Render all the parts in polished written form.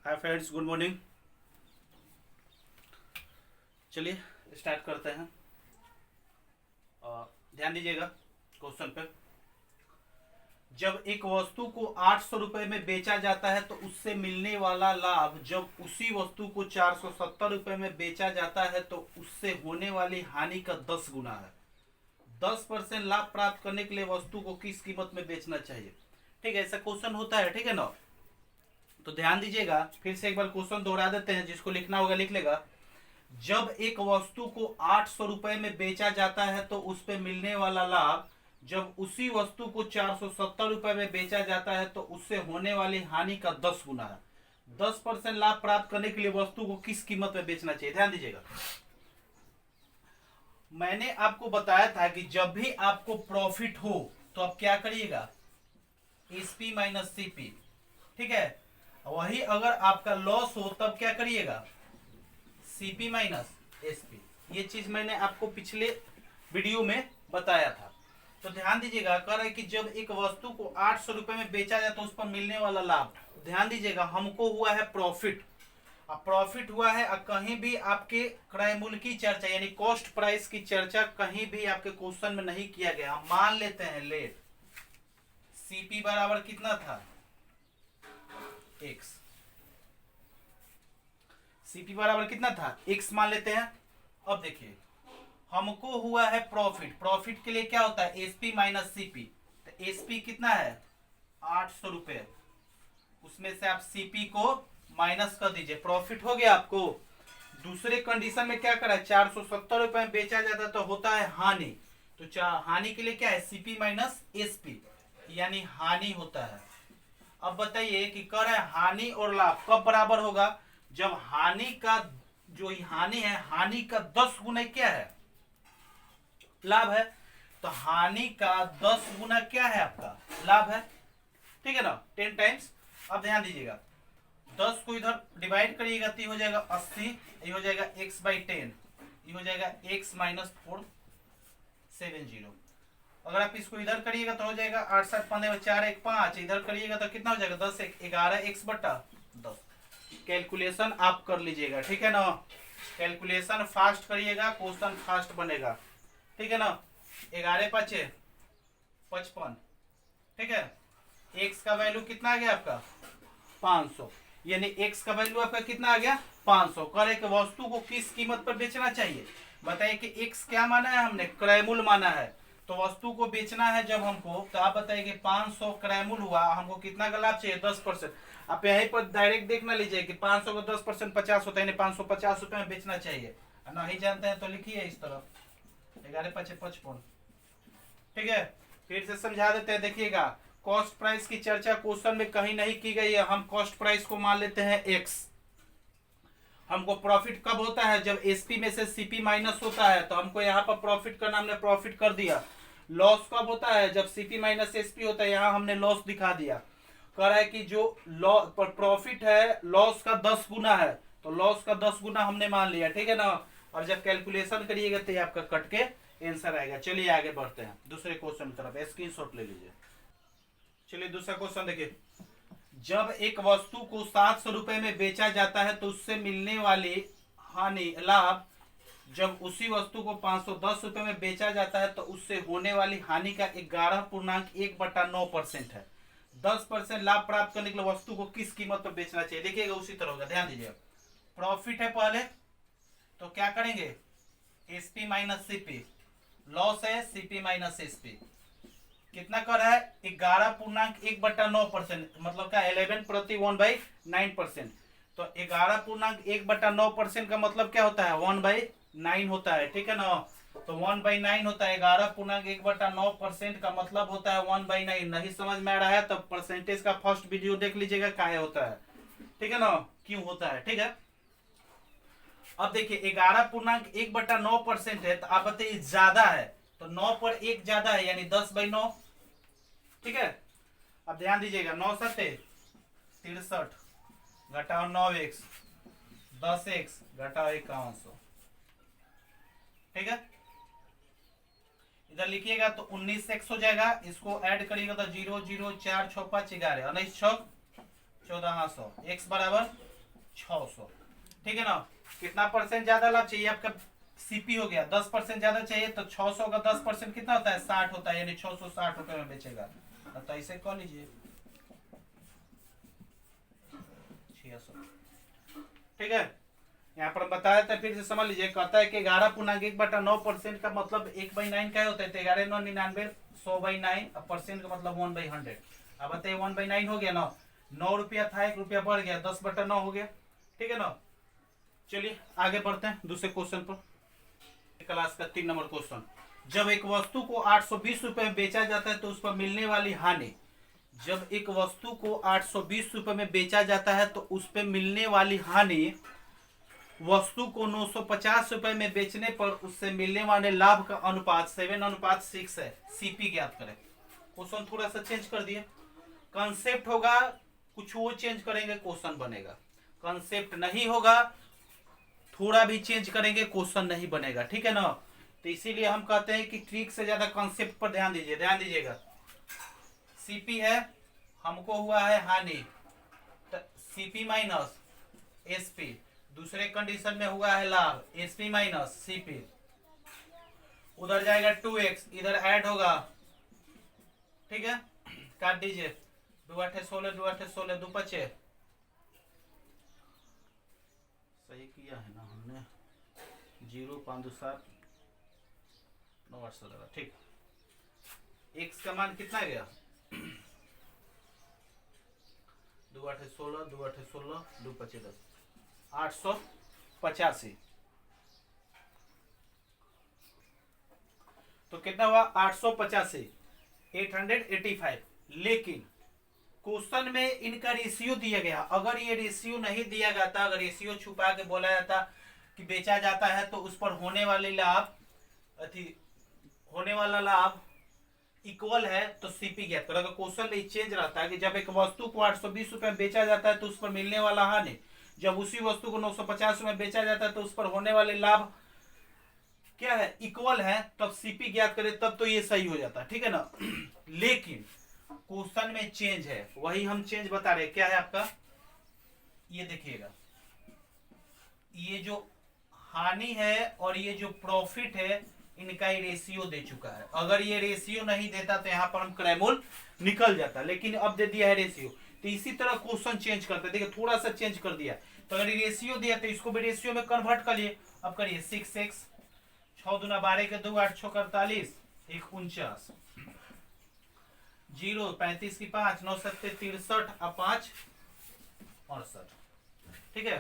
Hi friends, good morning. चलिए start करते हैं। ध्यान दीजिएगा क्वेश्चन पे। जब एक वस्तु को 800 रुपये में बेचा जाता है तो उससे मिलने वाला लाभ जब उसी वस्तु को 470 रुपये में बेचा जाता है तो उससे होने वाली हानि का 10 गुना है। 10% लाभ प्राप्त करने के लिए वस्तु को किस कीमत में बेचना चाहिए? ठीक है, ऐसा क्वेश्चन होता है, ठीक है ना। तो ध्यान दीजिएगा, फिर से एक बार क्वेश्चन दोहरा देते हैं, जिसको लिखना होगा लिख लेगा। जब एक वस्तु को 800 रुपये में बेचा जाता है तो उस पे मिलने वाला लाभ जब उसी वस्तु को 470 रुपये में बेचा जाता है तो उससे होने वाली हानि का 10 गुना है। 10% लाभ प्राप्त करने के लिए वस्तु को किस कीमत में बेचना चाहिए? ध्यान दीजिएगा, मैंने आपको बताया था कि जब भी आपको प्रॉफिट हो तो आप क्या करिएगा, एसपी माइनस सीपी। ठीक है, वही अगर आपका लॉस हो तब क्या करिएगा, सीपी माइनस एसपी। ये चीज मैंने आपको पिछले वीडियो में बताया था। तो ध्यान दीजिएगा, कह रहा है कि जब एक वस्तु को 800 रुपये में बेचा जाए तो उस पर मिलने वाला लाभ। ध्यान दीजिएगा, हमको हुआ है प्रॉफिट। अब प्रॉफिट हुआ है, कहीं भी आपके क्रय मूल्य की चर्चा यानी कॉस्ट प्राइस की चर्चा कहीं भी आपके क्वेश्चन में नहीं किया गया। हम मान लेते हैं लेट सीपी बराबर कितना था, एक्स। सीपी बराबर कितना था, एक्स मान लेते हैं। अब देखिए, हमको हुआ है प्रॉफिट। प्रॉफिट के लिए क्या होता है, एसपी माइनस सीपी। तो एसपी कितना है, 800 रुपये। उसमें से आप सीपी को माइनस कर दीजिए, प्रॉफिट हो गया आपको। दूसरे कंडीशन में क्या करा है, 470 रुपये में बेचा जाता तो होता है हानि। तो हानि के लिए क्या है, सीपी माइनस एसपी, यानी हानि होता है। अब बताइए कि कर है हानि और लाभ कब बराबर होगा, जब हानि का जो हानि है, हानि का 10 गुना क्या है, लाभ है। तो हानि का 10 गुना क्या है, आपका लाभ है। ठीक है ना, 10 टाइम्स। अब ध्यान दीजिएगा, 10 को इधर डिवाइड करिएगा तो ये हो जाएगा 80, ये हो जाएगा x/10, ये हो जाएगा x माइनस 470। अगर आप इसको इधर करिएगा तो हो जाएगा 8 7 15 4 1 5, इधर करिएगा तो कितना हो जाएगा 10 1 11 x/10। कैलकुलेशन आप कर लीजिएगा, ठीक है ना। कैलकुलेशन फास्ट करिएगा, क्वेश्चन फास्ट बनेगा, ठीक है ना। 11 5 55, ठीक है। एक्स का वैल्यू कितना आ गया आपका, 500, यानी एक्स का वैल्यू आपका कितना आ गया, 500। करे कि वस्तु को किस कीमत पर बेचना चाहिए, बताइए कि एक्स क्या माना है हमने, क्रय मूल्य माना है। तो वस्तु को बेचना है जब हमको, तो आप बताइए कि 500 क्रय मूल्य हुआ, हमको कितना का लाभ चाहिए, 10%। आप यहीं पर डायरेक्ट देख ना लीजिए कि 500 का 10% 50 होता है, यानी 550 रुपये में बेचना चाहिए। नहीं जानते हैं तो लिखिए इस तरफ 11 5 55, ठीक है। फिर से समझा देते हैं, देखिएगा कॉस्ट प्राइस की चर्चा क्वेश्चन में कहीं नहीं की गई है। हम कॉस्ट प्राइस को मान लेते हैं एक्स। हमको प्रॉफिट कब होता है, जब एसपी में से सीपी माइनस होता है। तो हमको यहाँ पर प्रॉफिट करना, हमने प्रॉफिट कर दिया। लॉस कब होता है, जब सीपी माइनस एसपी होता है, यहाँ हमने लॉस दिखा दिया। कह रहा है कि जो प्रॉफिट है लॉस का 10 गुना है, तो लॉस का 10 गुना हमने मान लिया, ठीक है ना। और जब कैलकुलेशन करिएगा तो ये आपका कट के आंसर आएगा। चलिए आगे बढ़ते हैं दूसरे क्वेश्चन की तरफ, स्क्रीनशॉट ले लीजिए। चलिए दूसरा क्वेश्चन देखिए। जब एक वस्तु को 700 रुपये में बेचा जाता है तो उससे मिलने वाली हानि लाभ जब उसी वस्तु को 510 रुपये में बेचा जाता है तो उससे होने वाली हानि का 11.1/9% है। 10% लाभ प्राप्त करने के लिए वस्तु को किस कीमत पर बेचना चाहिए? देखिएगा उसी तरह होगा, ध्यान दीजिएगा। प्रॉफिट है पहले, तो क्या करेंगे, एसपी माइनस सीपी। लॉस है सीपी माइनस एसपी। कितना कर है, 11.1/9%, मतलब क्या, 11 प्रति 1/9%। तो 11.1/9% का मतलब क्या होता है, 1/9 होता है, ठीक है ना। तो 1/9 होता है, 11.1/9% का मतलब होता है 1/9। नहीं समझ में आ रहा है तो परसेंटेज का फर्स्ट वीडियो देख लीजिएगा, क्या होता है, ठीक है ना, क्यों होता है, ठीक है। अब देखिए 11.1/9% है, तो आप बताइए ज्यादा है, तो 9 पर 1 ज्यादा है, यानी 10/9, ठीक है। अब ध्यान दीजिएगा, 9 7 63 घटाओ 9x, 10x घटाओ 5100, ठीक है। इधर लिखिएगा तो 19x हो जाएगा, इसको ऐड करिएगा तो 0 0 4 6 5 11 19 6 1400, x बराबर 600। ठीक है ना, कितना परसेंट ज्यादा लाभ चाहिए आपका, सीपी हो गया 10% ज्यादा चाहिए, तो 600 का 10% कितना होता है, 60 होता है, यानी 660 रुपए में बेचेगा। तो ऐसे कह लीजिए 600। ठीक है, यहाँ पर बताया था, फिर से समझ लीजिए, कहता है कि 11.1/9% का मतलब 1/9 क्या होता है, तो 11×9 = 100/9, परसेंट का मतलब 1/100। अब बताइए 1/9 हो गया ना, 9 रुपया था, 1 रुपया बढ़ गया, 10/9 हो गया। ठीक है ना, चलिए आगे बढ़ते हैं दूसरे क्वेश्चन पर। क्लास का 3 नंबर क्वेश्चन, जब एक वस्तु को 820 रुपए में बेचा जाता है तो उस पर मिलने वाली हानि, जब एक वस्तु को 820 रुपए में बेचा जाता है तो उस पर मिलने वाली हानि वस्तु को 950 रुपए में बेचने पर उससे मिलने वाले लाभ का अनुपात 7:6 है। सीपी ज्ञात करें। क्वेश्चन थोड़ा सा चेंज कर दिए, कंसेप्ट होगा कुछ वो चेंज करेंगे क्वेश्चन बनेगा, कंसेप्ट नहीं होगा थोड़ा भी चेंज करेंगे क्वेश्चन नहीं बनेगा। ठीक है ना, तो इसीलिए हम कहते हैं कि ट्रिक से ज्यादा कंसेप्ट पर ध्यान दीजिए। ध्यान दीजिएगा, सीपी है, हमको हुआ है हानि, सीपी माइनस एसपी, दूसरे कंडीशन में हुआ है लाभ, एसपी माइनस सीपी, उधर जाएगा 2x, इधर ऐड होगा। ठीक है, काट दीजिए, 2 8 16, 2 8 16, 2 5 सही किया है ना हमने, 0 5 2 7 9 8 16। ठीक, x का मान कितना गया, 2 8 16, 2 8 16, 2 5 10, 885। तो कितना हुआ 885, 885। लेकिन क्वेश्चन में इनका रेशियो दिया गया, अगर ये रेशियो नहीं दिया जाता, अगर रेशियो छुपा के बोला जाता कि बेचा जाता है तो उस पर होने वाले लाभ होने वाला लाभ इक्वल है, तो सीपी ज्ञात करो। अगर क्वेश्चन में चेंज रहता है कि जब एक वस्तु को 820 रुपए में बेचा जाता है तो उस पर मिलने वाला हानि, जब उसी वस्तु को 950 रुपए में बेचा जाता है तो उस पर होने वाले लाभ क्या है, इक्वल है, तब सीपी ज्ञात करें, तब तो ये सही हो जाता। ठीक है ना, लेकिन क्वेश्चन में चेंज है, वही हम चेंज बता रहे, क्या है आपका, ये देखिएगा, ये जो हानि है और ये जो प्रॉफिट है, इनका ही रेशियो दे चुका है। अगर ये रेशियो नहीं देता तो यहाँ पर हम क्रैमोल निकल जाता, लेकिन अब दे दिया है रेशियो, तो इसी तरह क्वेश्चन चेंज करते हैं। देखिए थोड़ा सा चेंज कर दिया, तो अगर रेशियो दिया तो इसको भी रेशियो में कन्वर्ट कर लिए। अब करिए 6x, 6 दूना 12 के 2, 8 6 48, 1 49, 0 35 की 5, 9 7 63 और 5 68। ठीक है,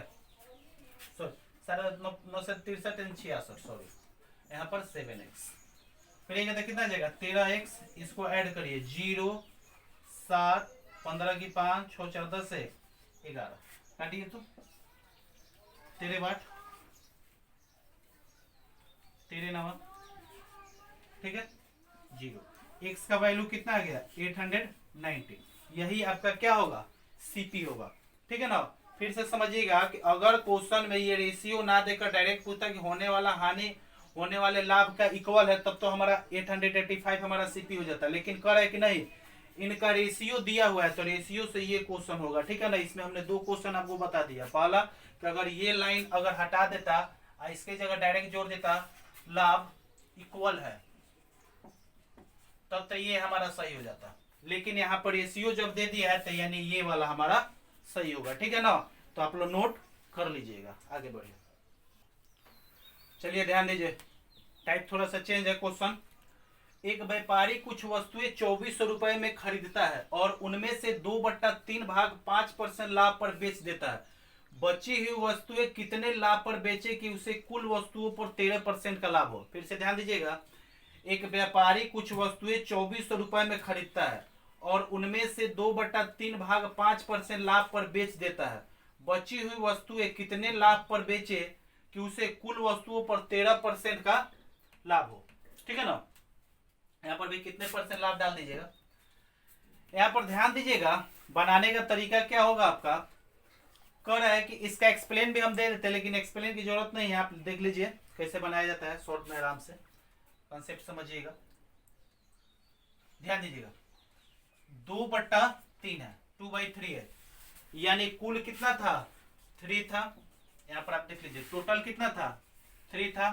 सॉरी 9 से 63 66, सॉरी, यहाँ पर 7x, फिर ये कहते कितना जाएगा 13x, इसको ऐड करिए 0 7 15 की 5 6 4 10 से 11, काटिए तो 13 8 13 9। ठीक है, 0, x का वैल्यू कितना आ गया 890, यही आपका क्या होगा, सीपी होगा। ठीक है ना, फिर से समझिएगा कि अगर क्वेश्चन में ये रेशियो ना देकर डायरेक्ट पूछता कि होने वाला हानि होने वाले लाभ का इक्वल है, तब तो हमारा 885 हमारा सीपी हो जाता है, लेकिन कर है कि नहीं, इनका रेशियो दिया हुआ है, तो रेशियो से ये क्वेश्चन होगा। ठीक है ना, इसमें हमने 2 क्वेश्चन आपको बता दिया, पहला कि अगर ये लाइन अगर हटा देता और इसके जगह डायरेक्ट जोड़ देता लाभ इक्वल है, तब तो ये हमारा सही हो जाता, लेकिन यहाँ पर रेशियो जब दे दिया है तो यानी ये वाला हमारा सही होगा। ठीक है ना, तो आप लोग नोट कर लीजिएगा, आगे बढ़िए। चलिए ध्यान दीजिए, टाइप थोड़ा सा चेंज है क्वेश्चन। एक व्यापारी कुछ वस्तुएं 2400 रुपए में खरीदता है और उनमें से 2/3 भाग 5% लाभ पर बेच देता है। बची हुई वस्तुएं कितने लाभ पर बेचे कि उसे कुल वस्तुओं पर 13% का लाभ हो। फिर से ध्यान दीजिएगा, एक व्यापारी कुछ वस्तुएं 2400 रुपए में खरीदता है और उनमें से 2/3 भाग 5% लाभ पर बेच देता है। बची हुई वस्तुएं कितने लाभ पर बेचे कि उसे कुल वस्तुओं पर 13% का लाभ हो। ठीक है ना, यहाँ पर भी कितने % लाभ डाल दीजिएगा। यहाँ पर ध्यान दीजिएगा, बनाने का तरीका क्या होगा आपका, कह रहा है कि इसका एक्सप्लेन भी हम दे देते हैं, लेकिन एक्सप्लेन की जरूरत नहीं है, आप देख लीजिए कैसे बनाया जाता है शॉर्ट में, आराम से कंसेप्ट समझिएगा। ध्यान दीजिएगा, 2/3 है, 2/3 है, यानी कुल कितना था 3 था, यहाँ पर आप देख लीजिए टोटल कितना था 3 था,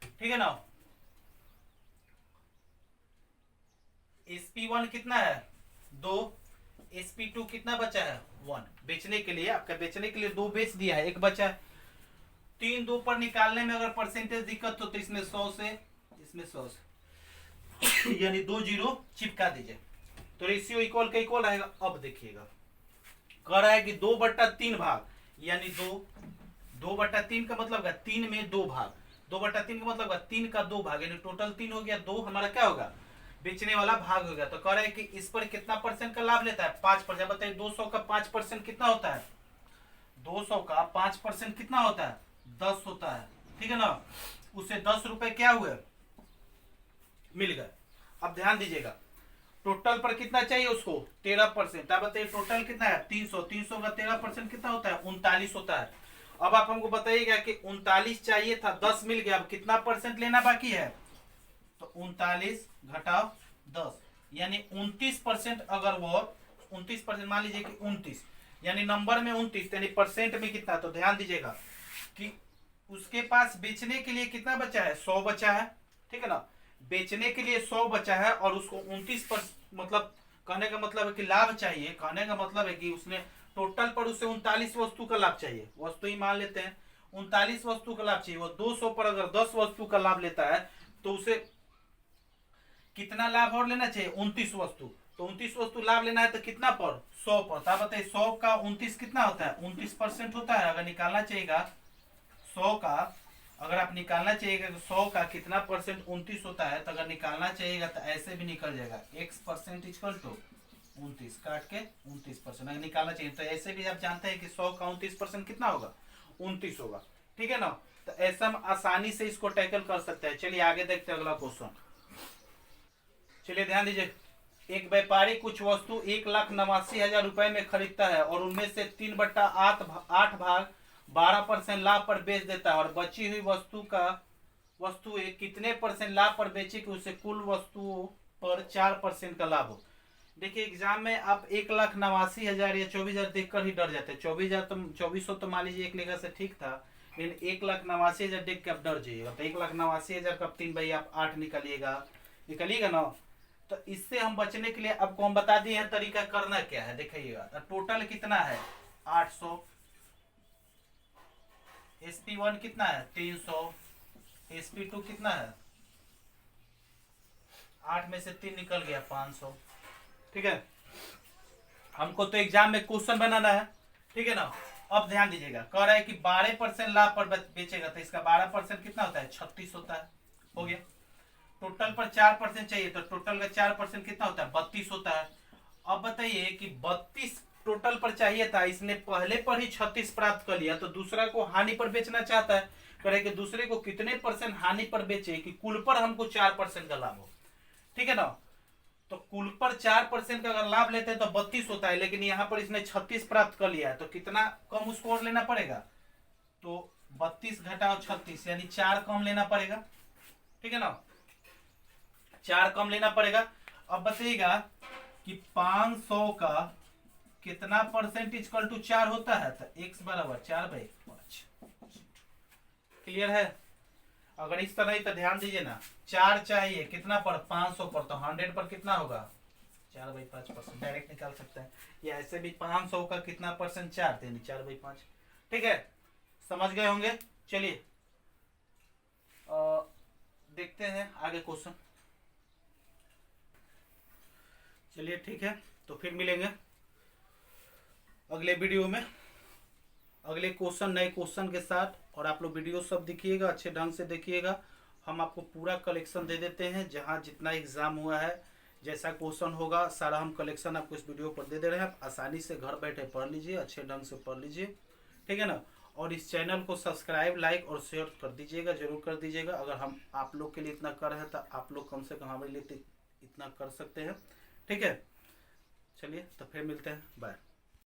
ठीक है ना। SP1 कितना है 2, SP2 कितना बचा है 1। बेचने के लिए आपका बेचने के लिए 2 बेच दिया है, 1 बचा है। 3 2 पर निकालने में अगर परसेंटेज दिक्कत हो तो इसमें 100 से इसमें 100 से यानी 2 जीरो चिपका दीजिए तो रेशियो इक्वल का इक्वल रहेगा। अब देखिएगा कह रहा है कि 2/3 भाग, यानी 2/3 का मतलब 3 में 2 भाग, 2/3 का मतलब 3 का 2 भाग, यानी टोटल 3 हो गया, 2 हमारा क्या होगा बेचने वाला भाग हो गया। तो कह रहा है कि इस पर कितना परसेंट का लाभ लेता है 5%। बताइए 200 का 5% कितना होता है, 200 का 5% कितना होता है 10 होता है, ठीक है ना। उसे 10 रुपए क्या हुए मिल गए। अब ध्यान दीजिएगा टोटल पर कितना चाहिए उसको 13%। आप बताइए टोटल कितना है 300, 300 का 13% कितना होता है 39 होता है। अब आप हमको बताइएगा कि 39 चाहिए था 10 मिल गया, अब कितना परसेंट लेना बाकी है, तो 39 घटाओ 10 यानी 29%। अगर वो 29% मान लीजिए कि 29 यानी नंबर में 29 यानी परसेंट में कितना, तो ध्यान दीजिएगा कि उसके पास बेचने के लिए कितना बचा है 100 बचा है, ठीक है ना। बेचने के लिए 100 बचा है और उसको 29 मतलब कहने का मतलब है कि लाभ चाहिए, कहने का मतलब है कि उसने टोटल पर उसे 39 वस्तु का लाभ चाहिए, वस्तु ही मान लेते हैं 39 वस्तु का लाभ चाहिए। वो 200 पर अगर 10 वस्तु का लाभ लेता है तो उसे कितना लाभ और लेना चाहिए 29 वस्तु। तो 29 वस्तु लाभ लेना है तो कितना पर 100 पर। तो बताइए 100 का 29 कितना होता है 29% होता है। अगर निकालना चाहिएगा 100 का, अगर आप निकालना चाहिएगा तो 100 का कितना परसेंट 29 होता है, तो अगर निकालना चाहिएगा तो ऐसे भी निकल जाएगा x% इक्वल टू 29 काट के 29%। अगर निकालना चाहिए तो ऐसे भी आप जानते हैं कि 100 का 29% कितना होगा 29 होगा, ठीक है ना। तो ऐसा हम आसानी से इसको टैकल कर सकते हैं। चलिए आगे देखते हैं अगला क्वेश्चन। चलिए ध्यान दीजिए, एक व्यापारी कुछ वस्तु 1,89,000 रुपए में खरीदता है और उनमें से 3/8 भाग 12% लाभ पर बेच देता है और बची हुई वस्तुएं कितने परसेंट लाभ पर बेचे कि उसे कुल वस्तुओं पर 4% का लाभ हो। देखिए एग्जाम में आप 1,89,000 या 24,000 देखकर ही डर जाते हैं। 2400 तो मान लीजिए एक लेखा से ठीक था, लेकिन 1,89,000 देख के आप डर जाइएगा। तो 1,89,000 का 3 भाई आप 8 निकालिएगा ना। तो इससे हम बचने के लिए आपको हम बता दिए हैं तरीका करना क्या है। देखिएगा टोटल कितना है 800, SP1 कितना है 300, SP2 कितना है 8 में से 3 निकल गया 500, ठीक है। हमको तो एग्जाम में क्वेश्चन बनाना है, ठीक है ना। अब ध्यान दीजिएगा कह रहा है कि 12% लाभ पर बेचेगा तो इसका 12% कितना होता है 36 होता है, हो गया। टोटल पर 4% चाहिए तो टोटल का 4% कितना होता है 32 होता है। अब बताइए कि 32 टोटल पर चाहिए था, इसने पहले पर ही 36 प्राप्त कर लिया, तो दूसरा को हानि पर बेचना चाहता है। करे कि दूसरे को कितने परसेंट हानि पर बेचे कि कुल पर हमको 4% का लाभ हो, ठीक है ना। तो कुल पर 4% का अगर लाभ लेते हैं तो 32 होता है, लेकिन यहाँ पर इसने 36 प्राप्त कर लिया है तो कितना कम उसको और लेना पड़ेगा, तो 32 घटाओ 36 यानी 4 कम लेना पड़ेगा, ठीक है ना, 4 कम लेना पड़ेगा। अब बताइएगा कि 500 का कितना परसेंट इक्वल टू 4 होता है, तो x बराबर 4/5। क्लियर है। अगर इस तरह ही तो ध्यान दीजिए ना 4 चाहिए कितना पर 500 पर, तो 100 पर कितना होगा 4/5%। डायरेक्ट निकाल सकते हैं, या ऐसे भी 500 का कितना परसेंट 4 यानी 4/5, ठीक है। समझ गए होंगे। चलिए देखते हैं आगे क्वेश्चन। चलिए ठीक है, तो फिर मिलेंगे अगले वीडियो में अगले क्वेश्चन नए क्वेश्चन के साथ। और आप लोग वीडियो सब देखिएगा, अच्छे ढंग से देखिएगा। हम आपको पूरा कलेक्शन दे देते हैं, जहां जितना एग्जाम हुआ है जैसा क्वेश्चन होगा सारा हम कलेक्शन आपको इस वीडियो पर दे दे रहे हैं। आप आसानी से घर बैठे पढ़ लीजिए, अच्छे ढंग से पढ़ लीजिए, ठीक है ना। और इस चैनल को सब्सक्राइब लाइक और शेयर कर दीजिएगा, जरूर कर दीजिएगा। अगर हम आप लोग के लिए इतना कर रहे हैं तो आप लोग कम से कम हमारे लिए इतना कर सकते हैं, ठीक है। चलिए तो फिर मिलते हैं, बाय।